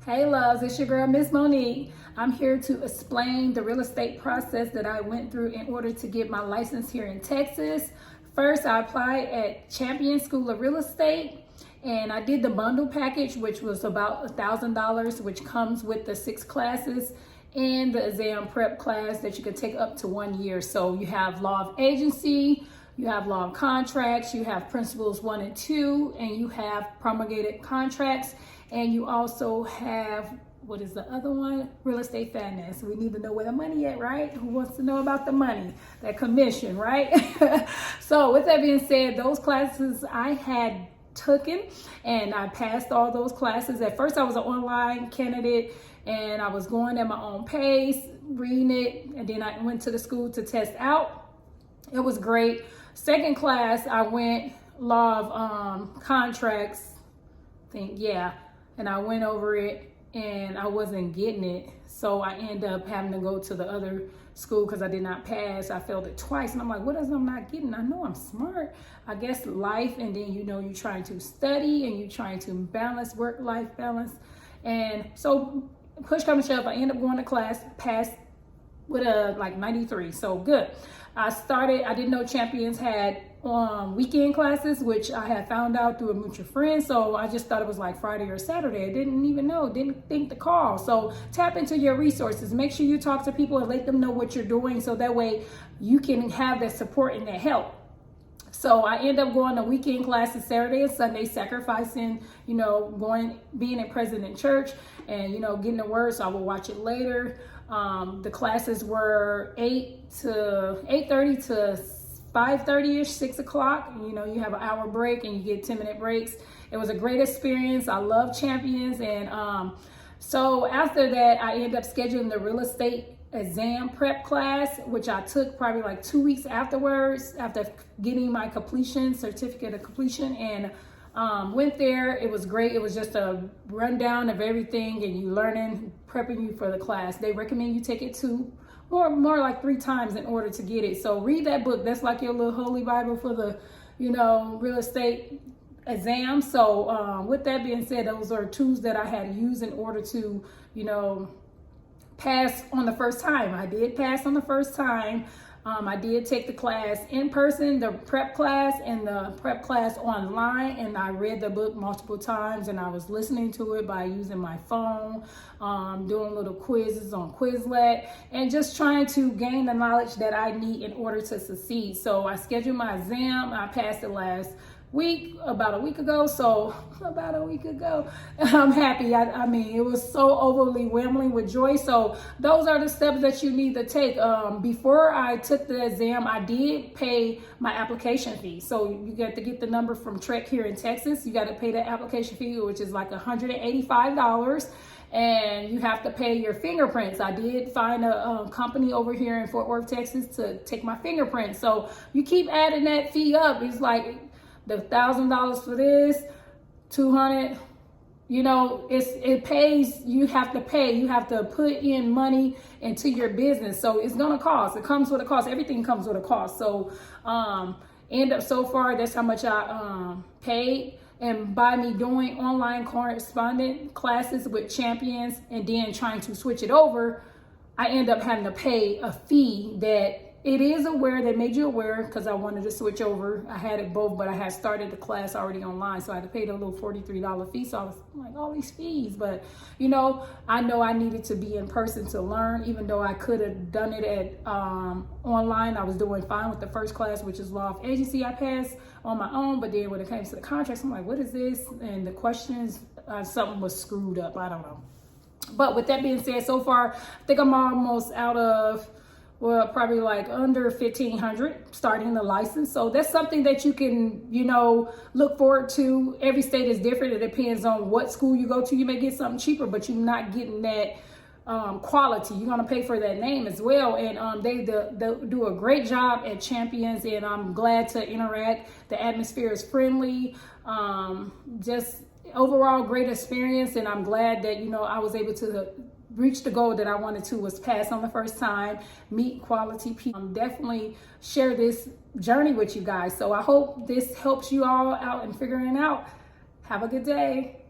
Hey loves, it's your girl Miss Monique. I'm here to explain the real estate process that I went through in order to get my license here in Texas. First, I applied at Champion School of Real Estate, and I did the bundle package, which was about $1,000, which comes with the 6 classes and the exam prep class that you could take up to 1 year. So you have law of agency, you have law of contracts, you have principles 1 and 2, and you have promulgated contracts. And you also have, what is the other one? Real estate finance. We need to know where the money at, right? Who wants to know about the money? That commission, right? So with that being said, those classes I had taken and I passed all those classes. At first I was an online candidate and I was going at my own pace, reading it, and then I went to the school to test out. It was great. Second class, I went law of contracts, and I went over it and I wasn't getting it. So I ended up having to go to the other school because I did not pass. I failed it twice. And I'm like, what is I'm not getting? I know I'm smart. I guess life, and then you're trying to study and you're trying to balance work-life balance. And so push come to shove, I ended up going to class, passed with a 93. So good. I didn't know Champions had weekend classes, which I had found out through a mutual friend. So I just thought it was like Friday or Saturday. I didn't even know, didn't think to call. So tap into your resources. Make sure you talk to people and let them know what you're doing. So that way you can have that support and that help. So I end up going to weekend classes Saturday and Sunday, sacrificing, being in President Church and, getting the word. So I will watch it later. The classes were 8:30 to 5:30ish, 6 o'clock. You have an hour break and you get 10-minute breaks. It was a great experience. I love Champions. And so after that, I ended up scheduling the real estate exam prep class, which I took probably like 2 weeks afterwards, after getting my certificate of completion, and went there. It was great. It was just a rundown of everything and you learning, prepping you for the class. They recommend you take it more like 3 times in order to get it. So read that book. That's like your little holy Bible for the, real estate exam. So with that being said, those are tools that I had to use in order to, pass on the first time. I did pass on the first time. I did take the class in person, the prep class, and the prep class online, and I read the book multiple times, and I was listening to it by using my phone, doing little quizzes on Quizlet, and just trying to gain the knowledge that I need in order to succeed. So I scheduled my exam. I passed it last week, about a week ago. I'm happy. I mean, it was so overwhelming with joy. So those are the steps that you need to take. Before I took the exam, I did pay my application fee. So you got to get the number from Trek here in Texas. You got to pay the application fee, which is like $185. And you have to pay your fingerprints. I did find a company over here in Fort Worth, Texas to take my fingerprints. So you keep adding that fee up. It's like the $1,000 for this, $200, it pays. You have to pay. You have to put in money into your business. So it's going to cost. It comes with a cost. Everything comes with a cost. So so far, that's how much I paid. And by me doing online correspondent classes with Champions and then trying to switch it over, I end up having to pay a fee that it is aware. They made you aware because I wanted to switch over. I had it both, but I had started the class already online. So I had to pay the little $43 fee. So I was like, all these fees. But, I know I needed to be in person to learn, even though I could have done it at online. I was doing fine with the first class, which is law of agency. I passed on my own. But then when it came to the contracts, I'm like, what is this? And the questions, something was screwed up. I don't know. But with that being said, so far, I think I'm almost out of, probably like under $1,500 starting the license. So that's something that you can, look forward to. Every state is different. It depends on what school you go to. You may get something cheaper, but you're not getting that quality. You're going to pay for that name as well. And they do a great job at Champions, and I'm glad to interact. The atmosphere is friendly. Just overall great experience. And I'm glad that, I was able to reach the goal that I wanted to, was pass on the first time, meet quality people. Definitely share this journey with you guys. So I hope this helps you all out in figuring it out. Have a good day.